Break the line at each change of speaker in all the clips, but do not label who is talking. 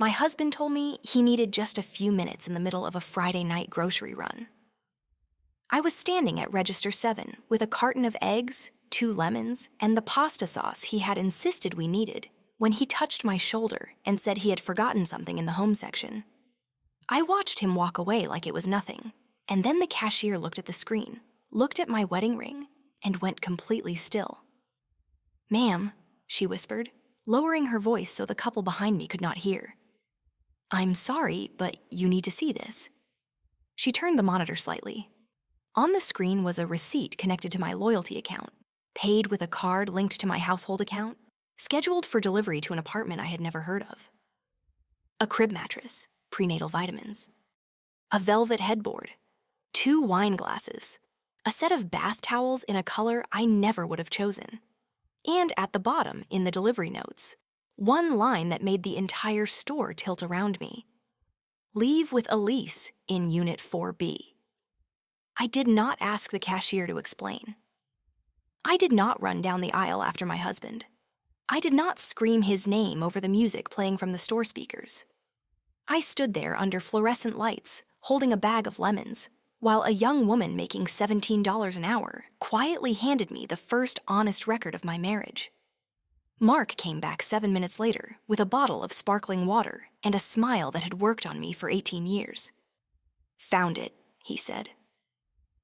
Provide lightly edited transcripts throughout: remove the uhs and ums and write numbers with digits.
My husband told me he needed just a few minutes in the middle of a Friday night grocery run. I was standing at register 7 with a carton of eggs, 2 lemons, and the pasta sauce he had insisted we needed when he touched my shoulder and said he had forgotten something in the home section. I watched him walk away like it was nothing, and then the cashier looked at the screen, looked at my wedding ring, and went completely still. "Ma'am," she whispered, lowering her voice so the couple behind me could not hear. "I'm sorry, but you need to see this." She turned the monitor slightly. On the screen was a receipt connected to my loyalty account, paid with a card linked to my household account, scheduled for delivery to an apartment I had never heard of. A crib mattress, prenatal vitamins, a velvet headboard, 2 wine glasses, a set of bath towels in a color I never would have chosen. And at the bottom, in the delivery notes, one line that made the entire store tilt around me. "Leave with Elise in Unit 4B. I did not ask the cashier to explain. I did not run down the aisle after my husband. I did not scream his name over the music playing from the store speakers. I stood there under fluorescent lights, holding a bag of lemons, while a young woman making $17 an hour quietly handed me the first honest record of my marriage. Mark came back 7 minutes later with a bottle of sparkling water and a smile that had worked on me for 18 years. "Found it," he said.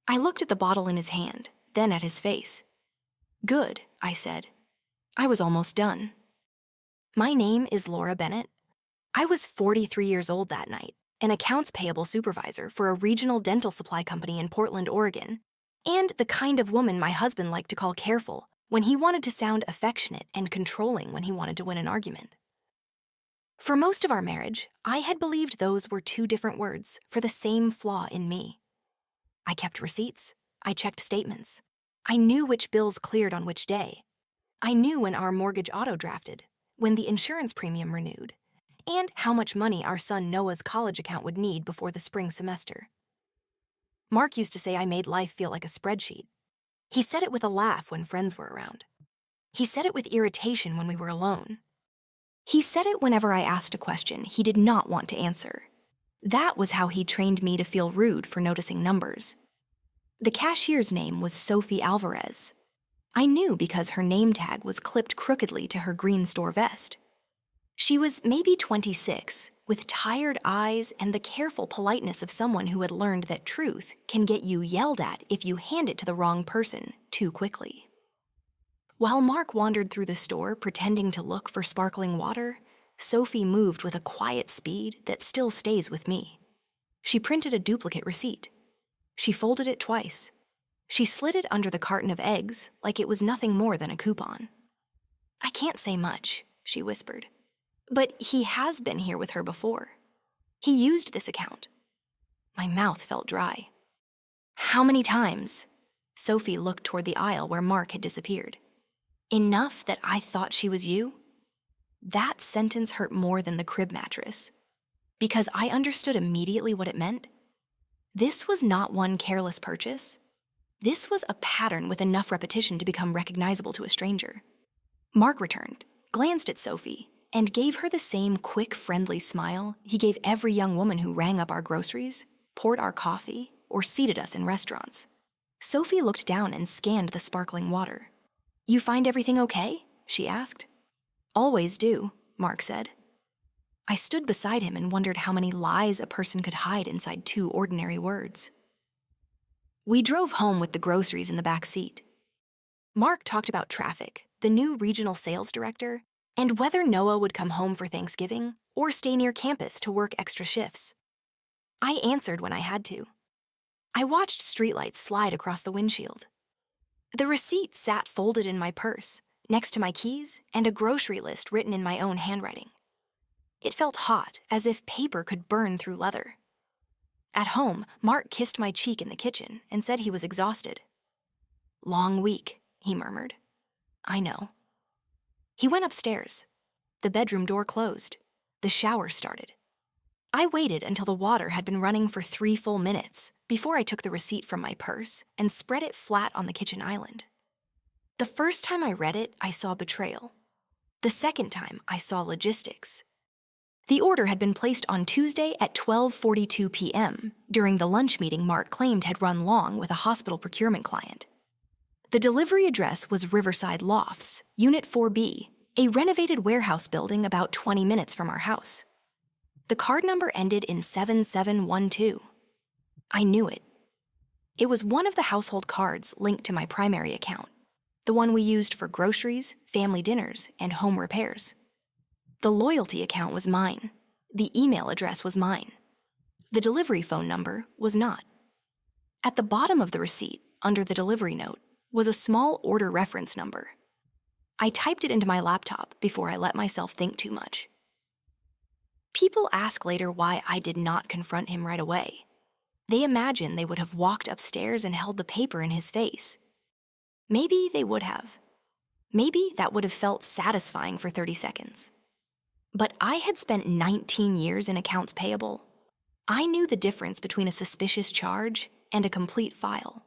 I looked at the bottle in his hand, then at his face. "Good," I said. I was almost done. My name is Laura Bennett. I was 43 years old that night, an accounts payable supervisor for a regional dental supply company in Portland, Oregon, and the kind of woman my husband liked to call careful when he wanted to sound affectionate and controlling when he wanted to win an argument. For most of our marriage, I had believed those were 2 different words for the same flaw in me. I kept receipts. I checked statements. I knew which bills cleared on which day. I knew when our mortgage auto-drafted, when the insurance premium renewed, and how much money our son Noah's college account would need before the spring semester. Mark used to say I made life feel like a spreadsheet. He said it with a laugh when friends were around. He said it with irritation when we were alone. He said it whenever I asked a question he did not want to answer. That was how he trained me to feel rude for noticing numbers. The cashier's name was Sophie Alvarez. I knew because her name tag was clipped crookedly to her green store vest. She was maybe 26, with tired eyes and the careful politeness of someone who had learned that truth can get you yelled at if you hand it to the wrong person too quickly. While Mark wandered through the store pretending to look for sparkling water, Sophie moved with a quiet speed that still stays with me. She printed a duplicate receipt. She folded it twice. She slid it under the carton of eggs like it was nothing more than a coupon. "I can't say much," she whispered. "But he has been here with her before. He used this account." My mouth felt dry. "How many times?" Sophie looked toward the aisle where Mark had disappeared. "Enough that I thought she was you?" That sentence hurt more than the crib mattress, because I understood immediately what it meant. This was not one careless purchase. This was a pattern with enough repetition to become recognizable to a stranger. Mark returned, glanced at Sophie, and gave her the same quick, friendly smile he gave every young woman who rang up our groceries, poured our coffee, or seated us in restaurants. Sophie looked down and scanned the sparkling water. "You find everything okay?" she asked. "Always do," Mark said. I stood beside him and wondered how many lies a person could hide inside 2 ordinary words. We drove home with the groceries in the back seat. Mark talked about traffic, the new regional sales director, and whether Noah would come home for Thanksgiving or stay near campus to work extra shifts. I answered when I had to. I watched streetlights slide across the windshield. The receipt sat folded in my purse, next to my keys and a grocery list written in my own handwriting. It felt hot, as if paper could burn through leather. At home, Mark kissed my cheek in the kitchen and said he was exhausted. "Long week," he murmured. "I know." He went upstairs. The bedroom door closed. The shower started. I waited until the water had been running for 3 full minutes before I took the receipt from my purse and spread it flat on the kitchen island. The first time I read it, I saw betrayal. The second time, I saw logistics. The order had been placed on Tuesday at 12:42 p.m. during the lunch meeting Mark claimed had run long with a hospital procurement client. The delivery address was Riverside Lofts, Unit 4B, a renovated warehouse building about 20 minutes from our house. The card number ended in 7712. I knew it. It was one of the household cards linked to my primary account, the one we used for groceries, family dinners, and home repairs. The loyalty account was mine. The email address was mine. The delivery phone number was not. At the bottom of the receipt, under the delivery note, was a small order reference number. I typed it into my laptop before I let myself think too much. People ask later why I did not confront him right away. They imagine they would have walked upstairs and held the paper in his face. Maybe they would have. Maybe that would have felt satisfying for 30 seconds. But I had spent 19 years in accounts payable. I knew the difference between a suspicious charge and a complete file.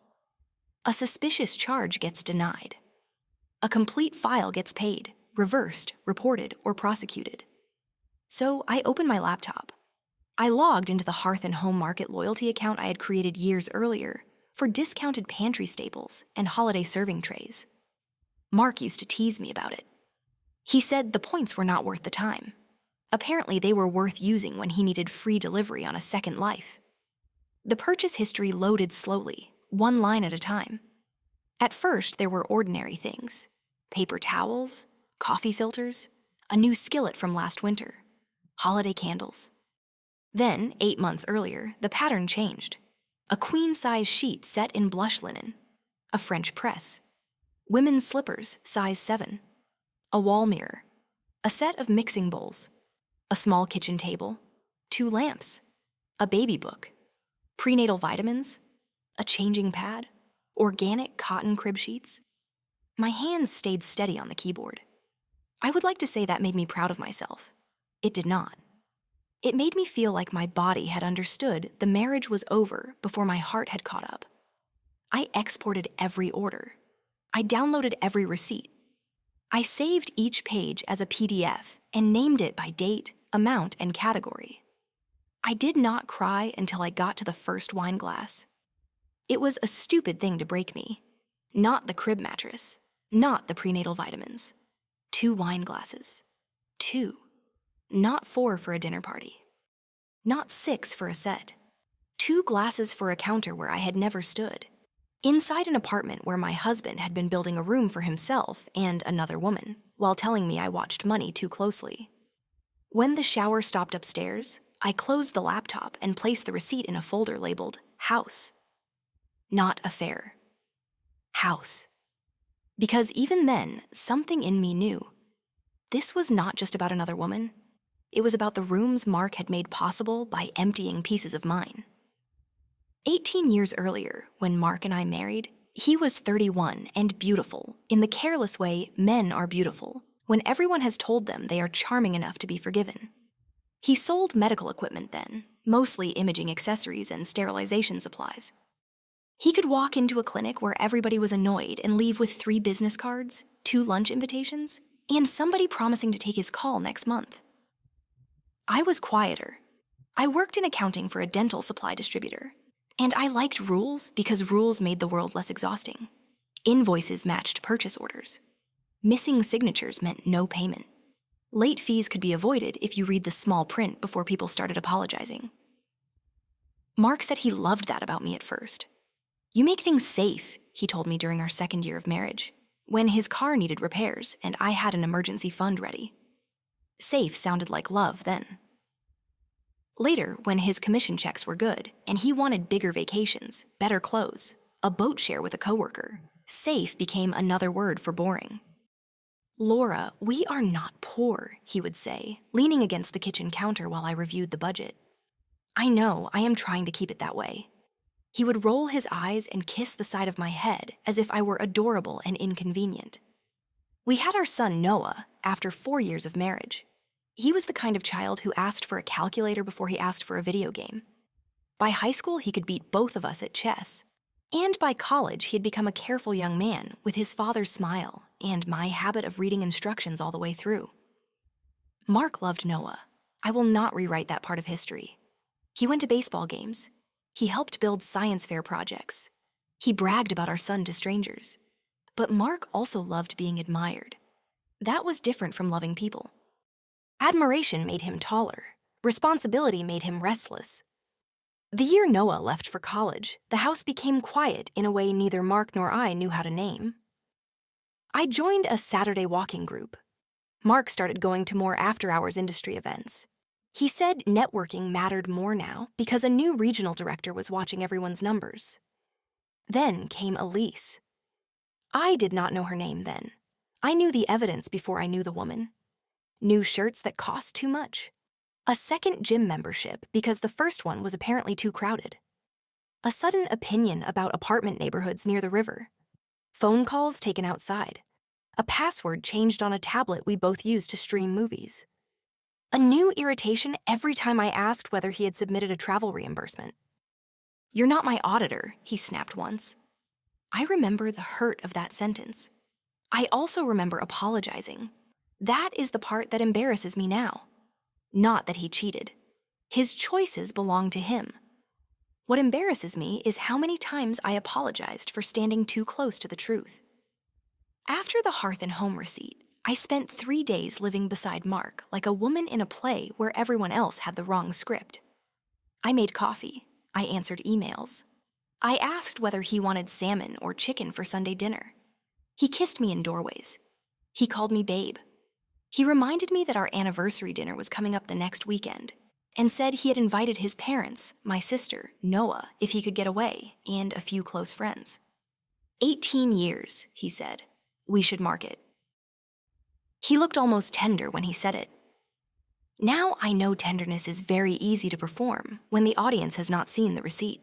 A suspicious charge gets denied. A complete file gets paid, reversed, reported, or prosecuted. So I opened my laptop. I logged into the Hearth and Home Market loyalty account I had created years earlier for discounted pantry staples and holiday serving trays. Mark used to tease me about it. He said the points were not worth the time. Apparently, they were worth using when he needed free delivery on a second life. The purchase history loaded slowly, one line at a time. At first, there were ordinary things: paper towels, coffee filters, a new skillet from last winter, holiday candles. Then, 8 months earlier, the pattern changed. A queen-size sheet set in blush linen, a French press, women's slippers, size 7, a wall mirror, a set of mixing bowls, a small kitchen table, 2 lamps, a baby book, prenatal vitamins, a changing pad, organic cotton crib sheets. My hands stayed steady on the keyboard. I would like to say that made me proud of myself. It did not. It made me feel like my body had understood the marriage was over before my heart had caught up. I exported every order. I downloaded every receipt. I saved each page as a PDF and named it by date, amount, and category. I did not cry until I got to the first wine glass. It was a stupid thing to break me. Not the crib mattress, not the prenatal vitamins. 2 wine glasses. 2. Not 4 for a dinner party. Not 6 for a set. 2 glasses for a counter where I had never stood. Inside an apartment where my husband had been building a room for himself and another woman, while telling me I watched money too closely. When the shower stopped upstairs, I closed the laptop and placed the receipt in a folder labeled House. Not Affair. House. Because even then, something in me knew. This was not just about another woman. It was about the rooms Mark had made possible by emptying pieces of mine. 18 years earlier, when Mark and I married, he was 31 and beautiful, in the careless way men are beautiful, when everyone has told them they are charming enough to be forgiven. He sold medical equipment then, mostly imaging accessories and sterilization supplies. He could walk into a clinic where everybody was annoyed and leave with 3 business cards, 2 lunch invitations, and somebody promising to take his call next month. I was quieter. I worked in accounting for a dental supply distributor, and I liked rules because rules made the world less exhausting. Invoices matched purchase orders. Missing signatures meant no payment. Late fees could be avoided if you read the small print before people started apologizing. Mark said he loved that about me at first. "You make things safe," he told me during our second year of marriage, when his car needed repairs and I had an emergency fund ready. Safe sounded like love then. Later, when his commission checks were good and he wanted bigger vacations, better clothes, a boat share with a coworker, safe became another word for boring. "Laura, we are not poor," he would say, leaning against the kitchen counter while I reviewed the budget. "I know, I am trying to keep it that way." He would roll his eyes and kiss the side of my head as if I were adorable and inconvenient. We had our son Noah after 4 years of marriage. He was the kind of child who asked for a calculator before he asked for a video game. By high school, he could beat both of us at chess. And by college, he had become a careful young man with his father's smile and my habit of reading instructions all the way through. Mark loved Noah. I will not rewrite that part of history. He went to baseball games. He helped build science fair projects. He bragged about our son to strangers. But Mark also loved being admired. That was different from loving people. Admiration made him taller. Responsibility made him restless. The year Noah left for college, the house became quiet in a way neither Mark nor I knew how to name. I joined a Saturday walking group. Mark started going to more after-hours industry events. He said networking mattered more now because a new regional director was watching everyone's numbers. Then came Elise. I did not know her name then. I knew the evidence before I knew the woman. New shirts that cost too much. A second gym membership because the first one was apparently too crowded. A sudden opinion about apartment neighborhoods near the river. Phone calls taken outside. A password changed on a tablet we both used to stream movies. A new irritation every time I asked whether he had submitted a travel reimbursement. "You're not my auditor," he snapped once. I remember the hurt of that sentence. I also remember apologizing. That is the part that embarrasses me now. Not that he cheated. His choices belong to him. What embarrasses me is how many times I apologized for standing too close to the truth. After the Hearth and Home receipt, I spent 3 days living beside Mark like a woman in a play where everyone else had the wrong script. I made coffee. I answered emails. I asked whether he wanted salmon or chicken for Sunday dinner. He kissed me in doorways. He called me babe. He reminded me that our anniversary dinner was coming up the next weekend and said he had invited his parents, my sister, Noah, if he could get away, and a few close friends. 18 years, he said. We should mark it. He looked almost tender when he said it. Now I know tenderness is very easy to perform when the audience has not seen the receipt.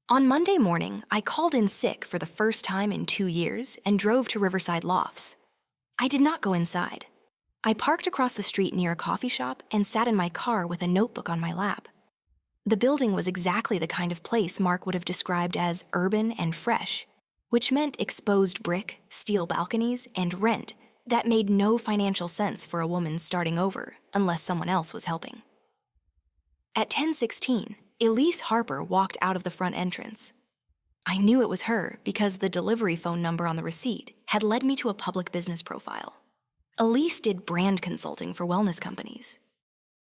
On Monday morning, I called in sick for the first time in 2 years and drove to Riverside Lofts. I did not go inside. I parked across the street near a coffee shop and sat in my car with a notebook on my lap. The building was exactly the kind of place Mark would have described as urban and fresh, which meant exposed brick, steel balconies, and rent that made no financial sense for a woman starting over unless someone else was helping. At 10:16, Elise Harper walked out of the front entrance. I knew it was her because the delivery phone number on the receipt had led me to a public business profile. Elise did brand consulting for wellness companies.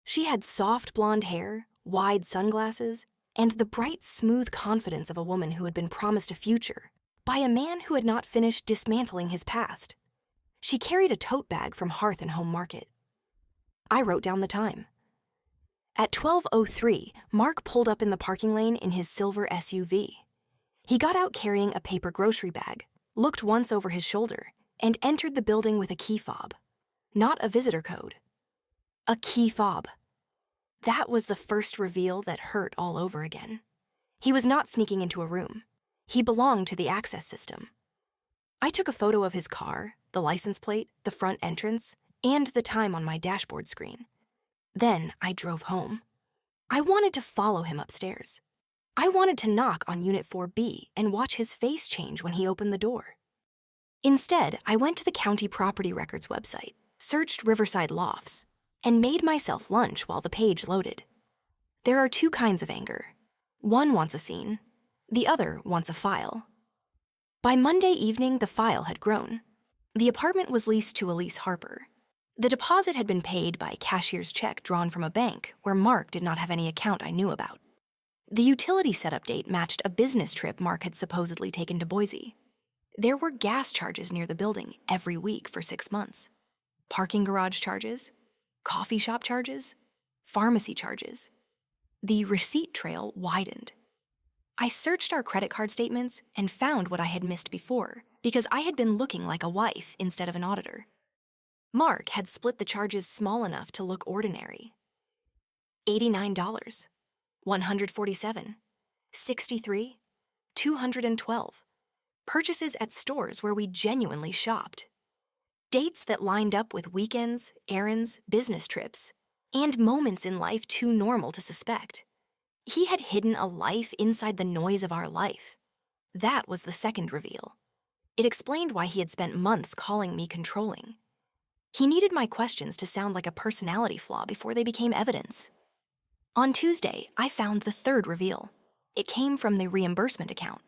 She had soft blonde hair, wide sunglasses, and the bright, smooth confidence of a woman who had been promised a future by a man who had not finished dismantling his past. She carried a tote bag from Hearth and Home Market. I wrote down the time. At 12:03, Mark pulled up in the parking lane in his silver SUV. He got out carrying a paper grocery bag, looked once over his shoulder, and entered the building with a key fob. Not a visitor code. A key fob. That was the first reveal that hurt all over again. He was not sneaking into a room. He belonged to the access system. I took a photo of his car, the license plate, the front entrance, and the time on my dashboard screen. Then I drove home. I wanted to follow him upstairs. I wanted to knock on Unit 4B and watch his face change when he opened the door. Instead, I went to the county property records website, searched Riverside Lofts, and made myself lunch while the page loaded. There are 2 kinds of anger. One wants a scene, the other wants a file. By Monday evening, the file had grown. The apartment was leased to Elise Harper. The deposit had been paid by a cashier's check drawn from a bank where Mark did not have any account I knew about. The utility setup date matched a business trip Mark had supposedly taken to Boise. There were gas charges near the building every week for 6 months. Parking garage charges, coffee shop charges, pharmacy charges. The receipt trail widened. I searched our credit card statements and found what I had missed before because I had been looking like a wife instead of an auditor. Mark had split the charges small enough to look ordinary. $89, $147, $63, $212. Purchases at stores where we genuinely shopped. Dates that lined up with weekends, errands, business trips, and moments in life too normal to suspect. He had hidden a life inside the noise of our life. That was the second reveal. It explained why he had spent months calling me controlling. He needed my questions to sound like a personality flaw before they became evidence. On Tuesday, I found the third reveal. It came from the reimbursement account.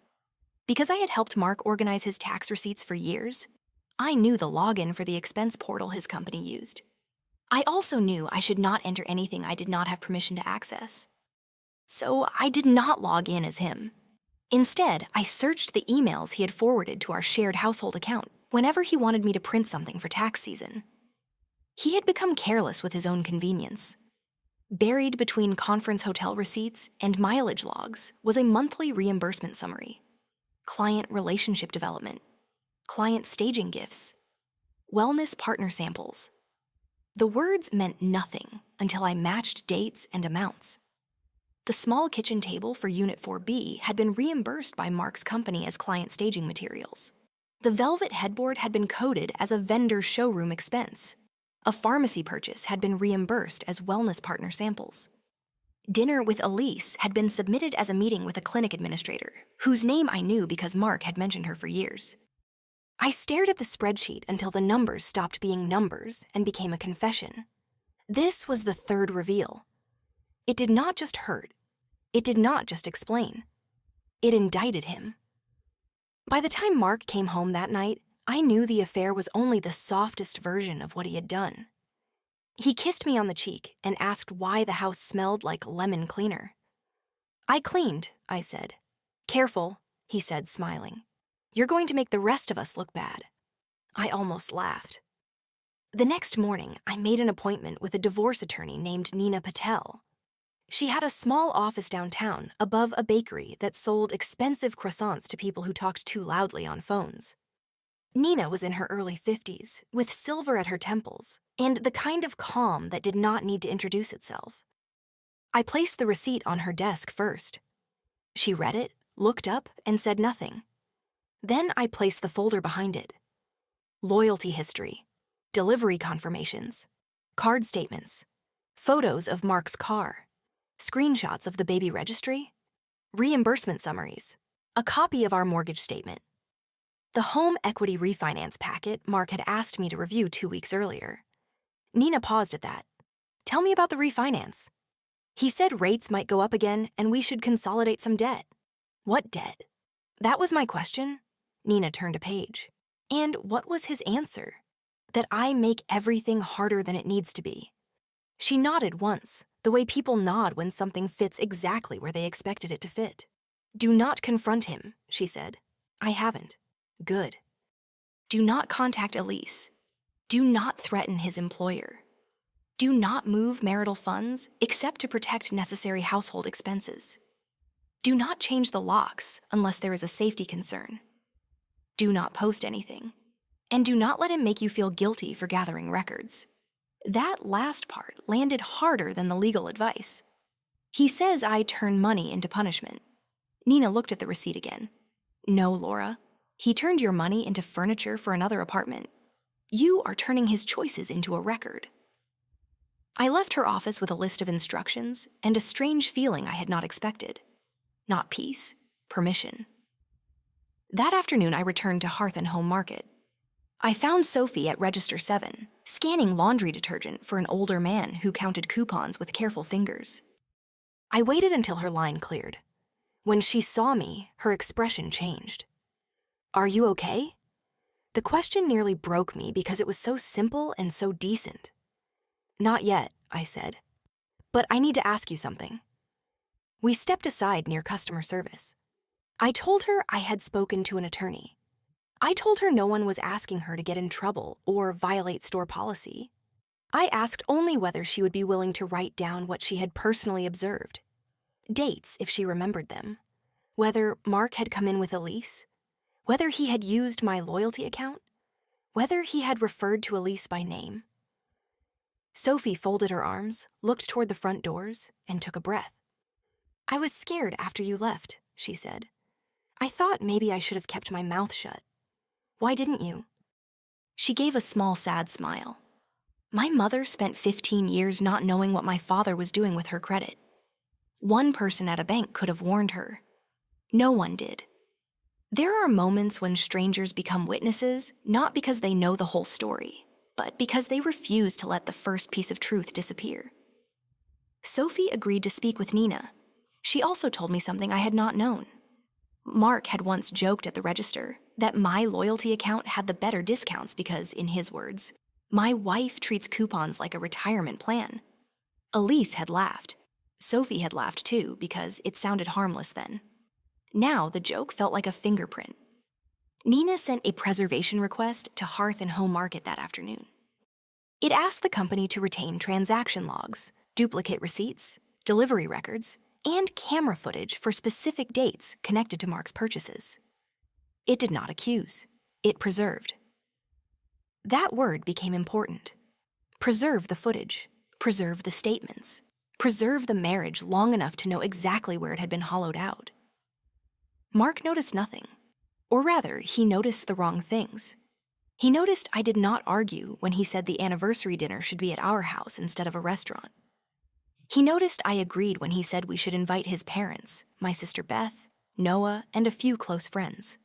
Because I had helped Mark organize his tax receipts for years, I knew the login for the expense portal his company used. I also knew I should not enter anything I did not have permission to access. So I did not log in as him. Instead, I searched the emails he had forwarded to our shared household account whenever he wanted me to print something for tax season. He had become careless with his own convenience. Buried between conference hotel receipts and mileage logs was a monthly reimbursement summary, client relationship development, client staging gifts, wellness partner samples. The words meant nothing until I matched dates and amounts. The small kitchen table for Unit 4B had been reimbursed by Mark's company as client staging materials. The velvet headboard had been coded as a vendor showroom expense. A pharmacy purchase had been reimbursed as wellness partner samples. Dinner with Elise had been submitted as a meeting with a clinic administrator, whose name I knew because Mark had mentioned her for years. I stared at the spreadsheet until the numbers stopped being numbers and became a confession. This was the third reveal. It did not just hurt. It did not just explain. It indicted him. By the time Mark came home that night, I knew the affair was only the softest version of what he had done. He kissed me on the cheek and asked why the house smelled like lemon cleaner. "I cleaned," I said. "Careful," he said, smiling. "You're going to make the rest of us look bad." I almost laughed. The next morning, I made an appointment with a divorce attorney named Nina Patel. She had a small office downtown above a bakery that sold expensive croissants to people who talked too loudly on phones. Nina was in her early 50s, with silver at her temples, and the kind of calm that did not need to introduce itself. I placed the receipt on her desk first. She read it, looked up, and said nothing. Then I placed the folder behind it. Loyalty history, delivery confirmations, card statements, photos of Mark's car, screenshots of the baby registry, reimbursement summaries, a copy of our mortgage statement. The home equity refinance packet Mark had asked me to review 2 weeks earlier. Nina paused at that. "Tell me about the refinance." "He said rates might go up again and we should consolidate some debt." "What debt?" That was my question. Nina turned a page. And what was his answer? That I make everything harder than it needs to be. She nodded once, the way people nod when something fits exactly where they expected it to fit. "Do not confront him," she said. "I haven't." "Good." "Do not contact Elise. Do not threaten his employer. Do not move marital funds except to protect necessary household expenses. Do not change the locks unless there is a safety concern. Do not post anything. And do not let him make you feel guilty for gathering records." That last part landed harder than the legal advice. "He says I turn money into punishment." Nina looked at the receipt again. "No, Laura. He turned your money into furniture for another apartment. You are turning his choices into a record." I left her office with a list of instructions and a strange feeling I had not expected. Not peace, permission. That afternoon, I returned to Hearth and Home Market. I found Sophie at Register 7, scanning laundry detergent for an older man who counted coupons with careful fingers. I waited until her line cleared. When she saw me, her expression changed. "Are you okay?" The question nearly broke me because it was so simple and so decent. "Not yet," I said. "But I need to ask you something." We stepped aside near customer service. I told her I had spoken to an attorney. I told her no one was asking her to get in trouble or violate store policy. I asked only whether she would be willing to write down what she had personally observed. Dates, if she remembered them. Whether Mark had come in with Elise. Whether he had used my loyalty account. Whether he had referred to Elise by name. Sophie folded her arms, looked toward the front doors, and took a breath. "I was scared after you left," she said. "I thought maybe I should have kept my mouth shut. Why didn't you?" She gave a small, sad smile. My mother spent 15 years not knowing what my father was doing with her credit. One person at a bank could have warned her. No one did. There are moments when strangers become witnesses, not because they know the whole story, but because they refused to let the first piece of truth disappear. Sophie agreed to speak with Nina. She also told me something I had not known. Mark had once joked at the register that my loyalty account had the better discounts because, in his words, my wife treats coupons like a retirement plan. Elise had laughed. Sophie had laughed too because it sounded harmless then. Now the joke felt like a fingerprint. Nina sent a preservation request to Hearth and Home Market that afternoon. It asked the company to retain transaction logs, duplicate receipts, delivery records, and camera footage for specific dates connected to Mark's purchases. It did not accuse. It preserved. That word became important. Preserve the footage. Preserve the statements. Preserve the marriage long enough to know exactly where it had been hollowed out. Mark noticed nothing. Or rather, he noticed the wrong things. He noticed I did not argue when he said the anniversary dinner should be at our house instead of a restaurant. He noticed I agreed when he said we should invite his parents, my sister Beth, Noah, and a few close friends.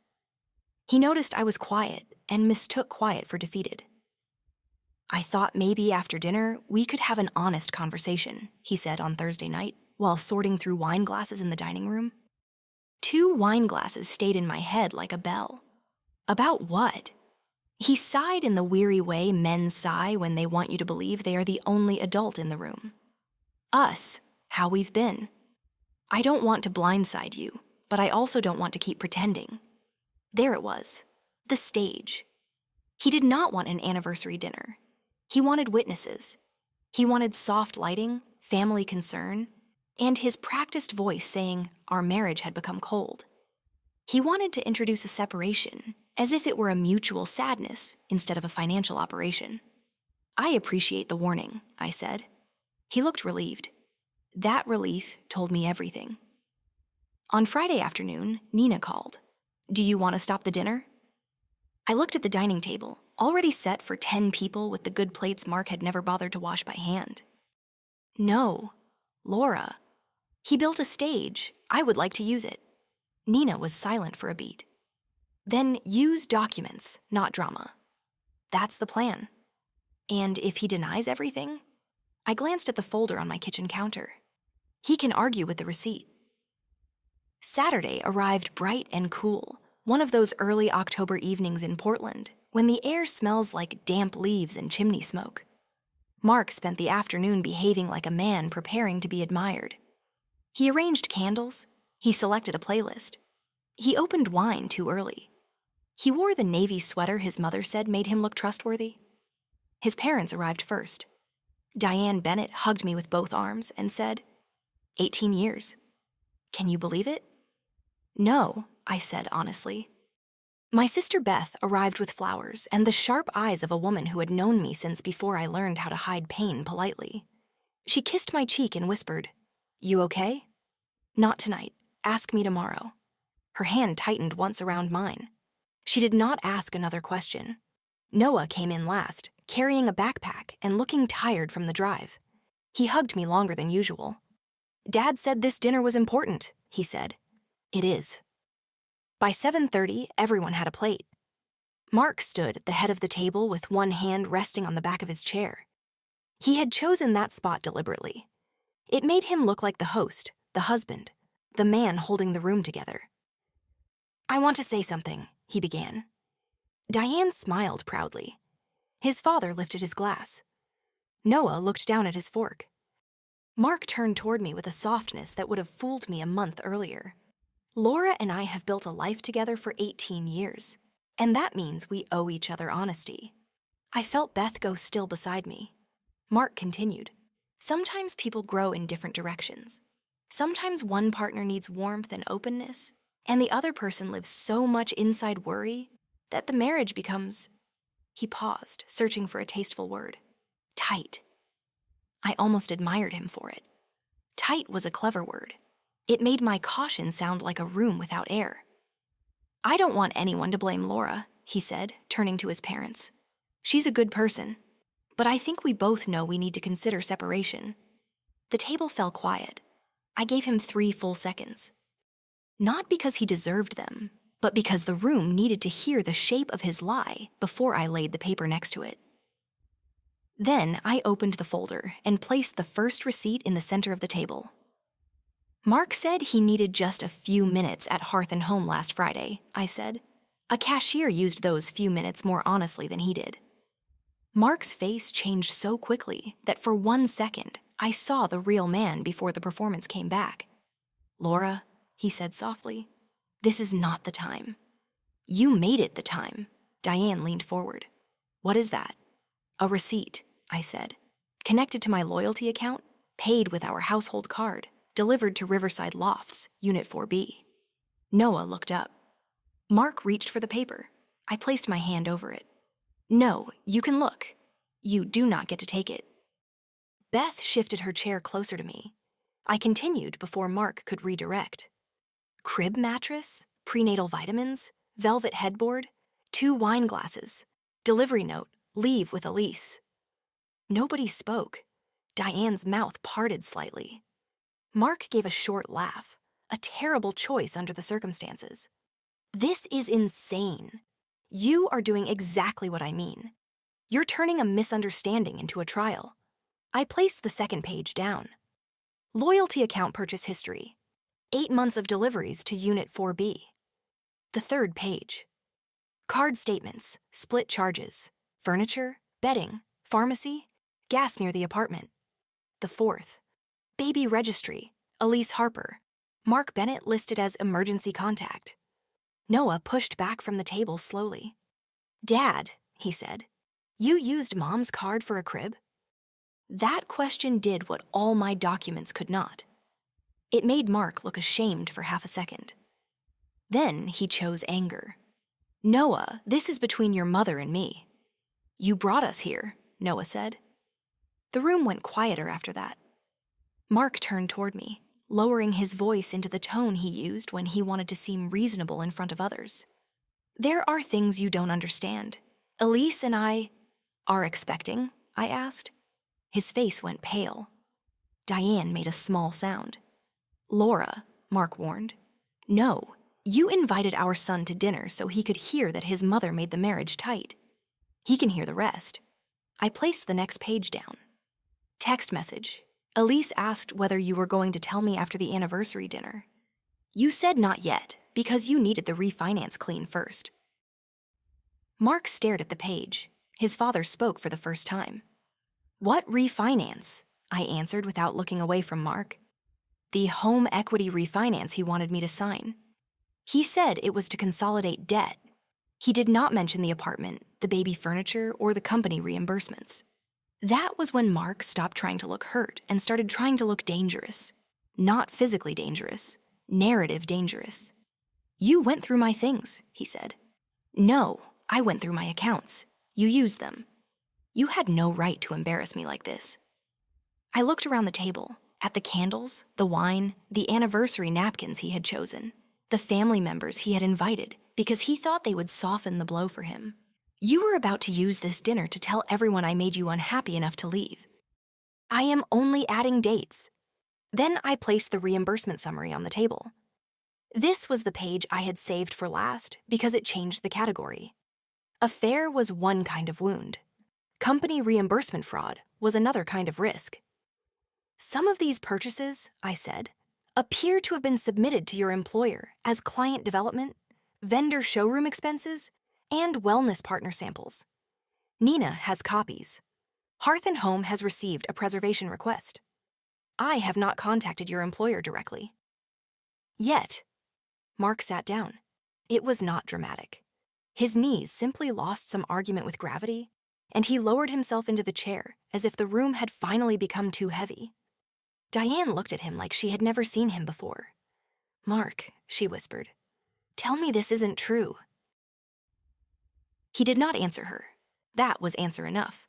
He noticed I was quiet and mistook quiet for defeated. I thought maybe after dinner we could have an honest conversation, he said on Thursday night while sorting through wine glasses in the dining room. 2 wine glasses stayed in my head like a bell. About what? He sighed in the weary way men sigh when they want you to believe they are the only adult in the room. Us, how we've been. I don't want to blindside you, but I also don't want to keep pretending. There it was, the stage. He did not want an anniversary dinner. He wanted witnesses. He wanted soft lighting, family concern, and his practiced voice saying our marriage had become cold. He wanted to introduce a separation, as if it were a mutual sadness instead of a financial operation. I appreciate the warning, I said. He looked relieved. That relief told me everything. On Friday afternoon, Nina called. Do you want to stop the dinner? I looked at the dining table, already set for 10 people with the good plates Mark had never bothered to wash by hand. No, Laura. He built a stage. I would like to use it. Nina was silent for a beat. Then use documents, not drama. That's the plan. And if he denies everything? I glanced at the folder on my kitchen counter. He can argue with the receipt. Saturday arrived bright and cool, one of those early October evenings in Portland, when the air smells like damp leaves and chimney smoke. Mark spent the afternoon behaving like a man preparing to be admired. He arranged candles. He selected a playlist. He opened wine too early. He wore the navy sweater his mother said made him look trustworthy. His parents arrived first. Diane Bennett hugged me with both arms and said, 18 years. Can you believe it? No, I said honestly. My sister Beth arrived with flowers and the sharp eyes of a woman who had known me since before I learned how to hide pain politely. She kissed my cheek and whispered, You okay? Not tonight. Ask me tomorrow. Her hand tightened once around mine. She did not ask another question. Noah came in last, carrying a backpack and looking tired from the drive. He hugged me longer than usual. Dad said this dinner was important, he said. It is. By 7:30, everyone had a plate. Mark stood at the head of the table with one hand resting on the back of his chair. He had chosen that spot deliberately. It made him look like the host, the husband, the man holding the room together. I want to say something, he began. Diane smiled proudly. His father lifted his glass. Noah looked down at his fork. Mark turned toward me with a softness that would have fooled me a month earlier. Laura and I have built a life together for 18 years, and that means we owe each other honesty. I felt Beth go still beside me. Mark continued. Sometimes people grow in different directions. Sometimes one partner needs warmth and openness, and the other person lives so much inside worry that the marriage becomes... He paused, searching for a tasteful word. Tight. I almost admired him for it. Tight was a clever word. It made my caution sound like a room without air. I don't want anyone to blame Laura, he said, turning to his parents. She's a good person, but I think we both know we need to consider separation. The table fell quiet. I gave him 3 full seconds. Not because he deserved them, but because the room needed to hear the shape of his lie before I laid the paper next to it. Then I opened the folder and placed the first receipt in the center of the table. Mark said he needed just a few minutes at Hearth and Home last Friday, I said. A cashier used those few minutes more honestly than he did. Mark's face changed so quickly that for 1 second, I saw the real man before the performance came back. Laura, he said softly, this is not the time. You made it the time. Diane leaned forward. What is that? A receipt, I said. Connected to my loyalty account, paid with our household card, delivered to Riverside Lofts, Unit 4B. Noah looked up. Mark reached for the paper. I placed my hand over it. No, you can look. You do not get to take it. Beth shifted her chair closer to me. I continued before Mark could redirect. Crib mattress, prenatal vitamins, velvet headboard, 2 wine glasses, delivery note, leave with Elise. Nobody spoke. Diane's mouth parted slightly. Mark gave a short laugh, a terrible choice under the circumstances. This is insane. You are doing exactly what I mean. You're turning a misunderstanding into a trial. I placed the second page down. Loyalty account purchase history. 8 months of deliveries to Unit 4B. The third page. Card statements, split charges, furniture, bedding, pharmacy, gas near the apartment. The fourth. Baby registry, Elise Harper. Mark Bennett listed as emergency contact. Noah pushed back from the table slowly. Dad, he said, you used Mom's card for a crib? That question did what all my documents could not. It made Mark look ashamed for half a second. Then he chose anger. Noah, this is between your mother and me. You brought us here, Noah said. The room went quieter after that. Mark turned toward me, lowering his voice into the tone he used when he wanted to seem reasonable in front of others. There are things you don't understand. Elise and I are expecting, I asked. His face went pale. Diane made a small sound. Laura, Mark warned. No, you invited our son to dinner so he could hear that his mother made the marriage tight. He can hear the rest. I placed the next page down. Text message. Elise asked whether you were going to tell me after the anniversary dinner. You said not yet, because you needed the refinance clean first. Mark stared at the page. His father spoke for the first time. What refinance? I answered without looking away from Mark. The home equity refinance he wanted me to sign. He said it was to consolidate debt. He did not mention the apartment, the baby furniture, or the company reimbursements. That was when Mark stopped trying to look hurt and started trying to look dangerous. Not physically dangerous, narrative dangerous. You went through my things, he said. No, I went through my accounts. You used them. You had no right to embarrass me like this. I looked around the table, at the candles, the wine, the anniversary napkins he had chosen, the family members he had invited because he thought they would soften the blow for him. You were about to use this dinner to tell everyone I made you unhappy enough to leave. I am only adding dates. Then I placed the reimbursement summary on the table. This was the page I had saved for last because it changed the category. Affair was one kind of wound. Company reimbursement fraud was another kind of risk. Some of these purchases, I said, appear to have been submitted to your employer as client development, vendor showroom expenses, and wellness partner samples. Nina has copies. Hearth and Home has received a preservation request. I have not contacted your employer directly. Yet, Mark sat down. It was not dramatic. His knees simply lost some argument with gravity, and he lowered himself into the chair as if the room had finally become too heavy. Diane looked at him like she had never seen him before. Mark, she whispered, tell me this isn't true. He did not answer her. That was answer enough.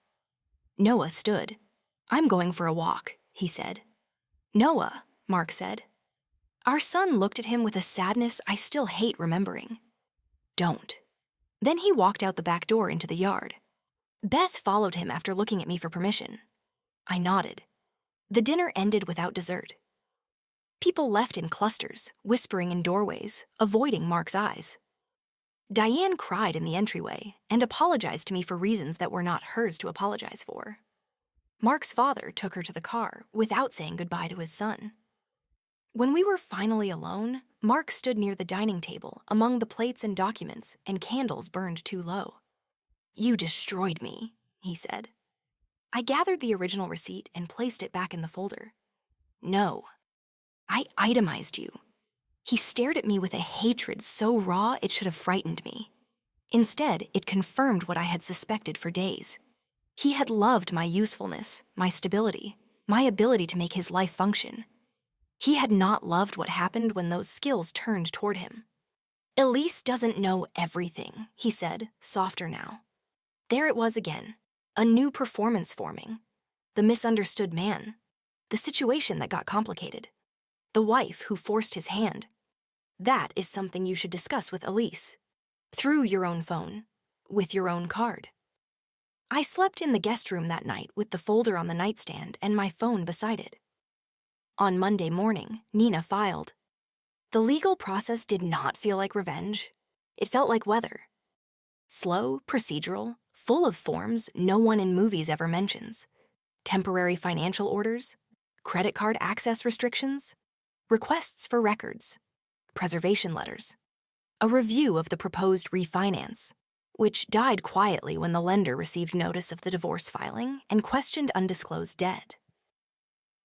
Noah stood. I'm going for a walk, he said. Noah, Mark said. Our son looked at him with a sadness I still hate remembering. Don't. Then he walked out the back door into the yard. Beth followed him after looking at me for permission. I nodded. The dinner ended without dessert. People left in clusters, whispering in doorways, avoiding Mark's eyes. Diane cried in the entryway and apologized to me for reasons that were not hers to apologize for. Mark's father took her to the car without saying goodbye to his son. When we were finally alone, Mark stood near the dining table among the plates and documents and candles burned too low. "You destroyed me," he said. I gathered the original receipt and placed it back in the folder. "No, I itemized you." He stared at me with a hatred so raw it should have frightened me. Instead, it confirmed what I had suspected for days. He had loved my usefulness, my stability, my ability to make his life function. He had not loved what happened when those skills turned toward him. "Elise doesn't know everything," he said, softer now. There it was again, a new performance forming. The misunderstood man, the situation that got complicated, the wife who forced his hand. That is something you should discuss with Elise. Through your own phone, with your own card. I slept in the guest room that night with the folder on the nightstand and my phone beside it. On Monday morning, Nina filed. The legal process did not feel like revenge. It felt like weather. Slow, procedural, full of forms no one in movies ever mentions. Temporary financial orders, credit card access restrictions, requests for records, preservation letters, a review of the proposed refinance, which died quietly when the lender received notice of the divorce filing and questioned undisclosed debt.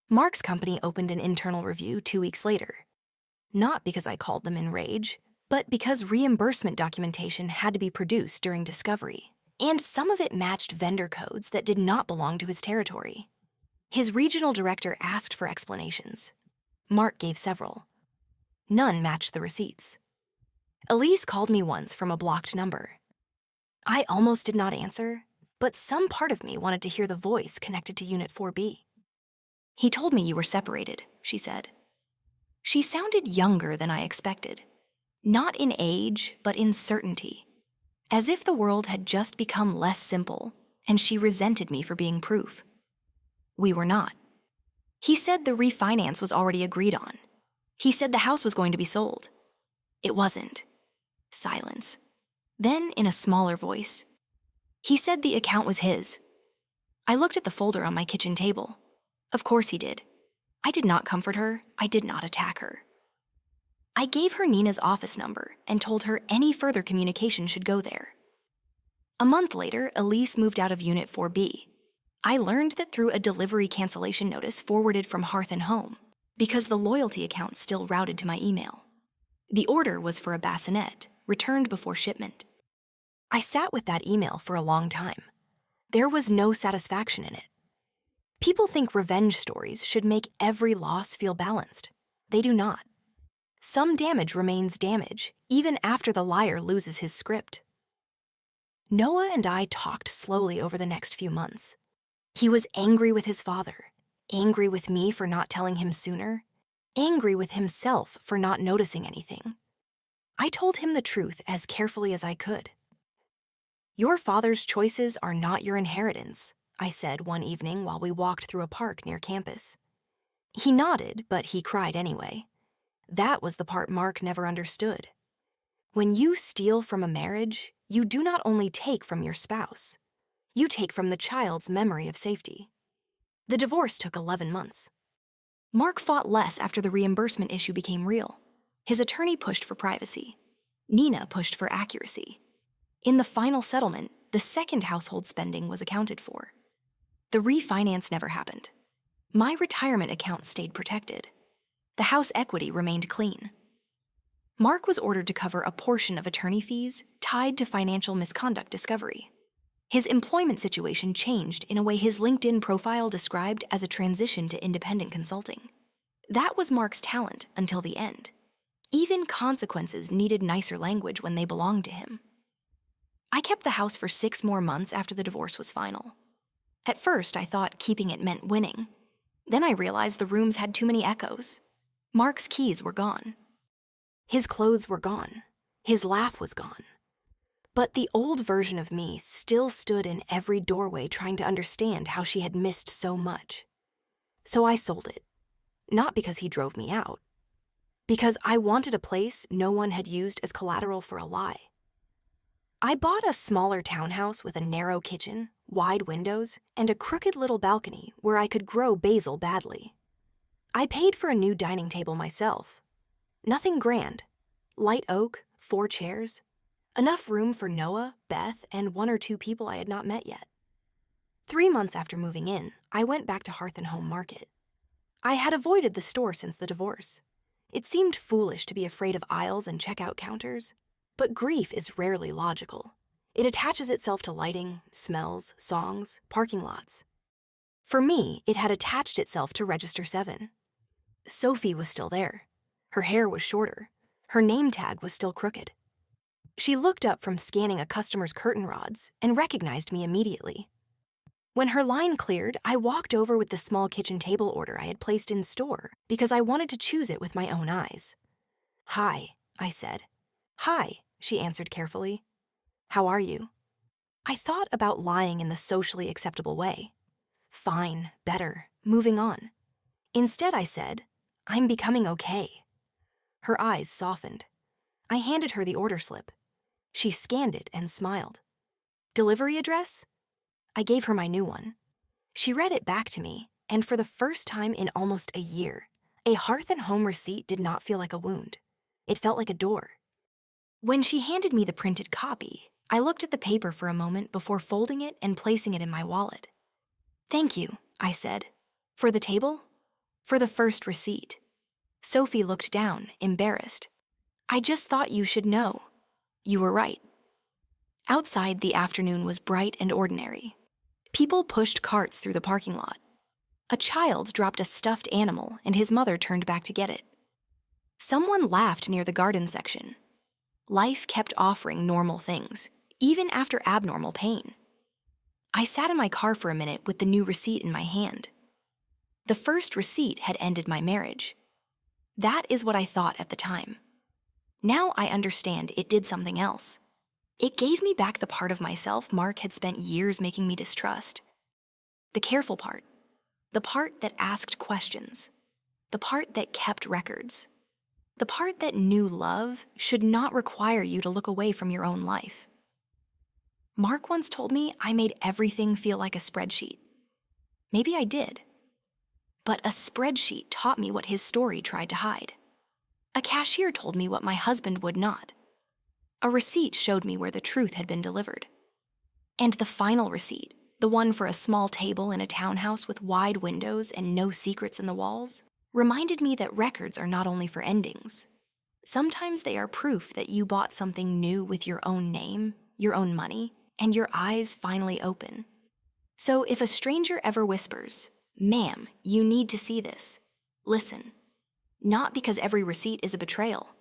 Mark's company opened an internal review 2 weeks later. Not because I called them in rage, but because reimbursement documentation had to be produced during discovery, and some of it matched vendor codes that did not belong to his territory. His regional director asked for explanations. Mark gave several. None matched the receipts. Elise called me once from a blocked number. I almost did not answer, but some part of me wanted to hear the voice connected to Unit 4B. "He told me you were separated," she said. She sounded younger than I expected. Not in age, but in certainty. As if the world had just become less simple, and she resented me for being proof. We were not. He said the refinance was already agreed on. He said the house was going to be sold. It wasn't. Silence. Then, in a smaller voice, he said the account was his. I looked at the folder on my kitchen table. Of course he did. I did not comfort her. I did not attack her. I gave her Nina's office number and told her any further communication should go there. A month later, Elise moved out of Unit 4B. I learned that through a delivery cancellation notice forwarded from Hearth and Home, because the loyalty account still routed to my email. The order was for a bassinet, returned before shipment. I sat with that email for a long time. There was no satisfaction in it. People think revenge stories should make every loss feel balanced. They do not. Some damage remains damage, even after the liar loses his script. Noah and I talked slowly over the next few months. He was angry with his father, angry with me for not telling him sooner, angry with himself for not noticing anything. I told him the truth as carefully as I could. "Your father's choices are not your inheritance," I said one evening while we walked through a park near campus. He nodded, but he cried anyway. That was the part Mark never understood. When you steal from a marriage, you do not only take from your spouse. You take from the child's memory of safety. The divorce took 11 months. Mark fought less after the reimbursement issue became real. His attorney pushed for privacy. Nina pushed for accuracy. In the final settlement, the second household spending was accounted for. The refinance never happened. My retirement account stayed protected. The house equity remained clean. Mark was ordered to cover a portion of attorney fees tied to financial misconduct discovery. His employment situation changed in a way his LinkedIn profile described as a transition to independent consulting. That was Mark's talent until the end. Even consequences needed nicer language when they belonged to him. I kept the house for 6 more months after the divorce was final. At first, I thought keeping it meant winning. Then I realized the rooms had too many echoes. Mark's keys were gone. His clothes were gone. His laugh was gone. But the old version of me still stood in every doorway trying to understand how she had missed so much. So I sold it. Not because he drove me out. Because I wanted a place no one had used as collateral for a lie. I bought a smaller townhouse with a narrow kitchen, wide windows, and a crooked little balcony where I could grow basil badly. I paid for a new dining table myself. Nothing grand. Light oak, 4 chairs. Enough room for Noah, Beth, and 1 or 2 people I had not met yet. 3 months after moving in, I went back to Hearth and Home Market. I had avoided the store since the divorce. It seemed foolish to be afraid of aisles and checkout counters, but grief is rarely logical. It attaches itself to lighting, smells, songs, parking lots. For me, it had attached itself to Register 7. Sophie was still there. Her hair was shorter. Her name tag was still crooked. She looked up from scanning a customer's curtain rods and recognized me immediately. When her line cleared, I walked over with the small kitchen table order I had placed in store because I wanted to choose it with my own eyes. "Hi," I said. "Hi," she answered carefully. "How are you?" I thought about lying in the socially acceptable way. Fine, better, moving on. Instead, I said, "I'm becoming okay." Her eyes softened. I handed her the order slip. She scanned it and smiled. "Delivery address?" I gave her my new one. She read it back to me, and for the first time in almost a year, a Hearth and Home receipt did not feel like a wound. It felt like a door. When she handed me the printed copy, I looked at the paper for a moment before folding it and placing it in my wallet. "Thank you," I said. "For the table?" "For the first receipt." Sophie looked down, embarrassed. "I just thought you should know." "You were right." Outside, the afternoon was bright and ordinary. People pushed carts through the parking lot. A child dropped a stuffed animal and his mother turned back to get it. Someone laughed near the garden section. Life kept offering normal things, even after abnormal pain. I sat in my car for a minute with the new receipt in my hand. The first receipt had ended my marriage. That is what I thought at the time. Now I understand it did something else. It gave me back the part of myself Mark had spent years making me distrust. The careful part. The part that asked questions. The part that kept records. The part that knew love should not require you to look away from your own life. Mark once told me I made everything feel like a spreadsheet. Maybe I did. But a spreadsheet taught me what his story tried to hide. A cashier told me what my husband would not. A receipt showed me where the truth had been delivered. And the final receipt, the one for a small table in a townhouse with wide windows and no secrets in the walls, reminded me that records are not only for endings. Sometimes they are proof that you bought something new with your own name, your own money, and your eyes finally open. So if a stranger ever whispers, "Ma'am, you need to see this," listen. Not because every receipt is a betrayal.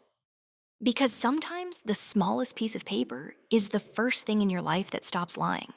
Because sometimes the smallest piece of paper is the first thing in your life that stops lying.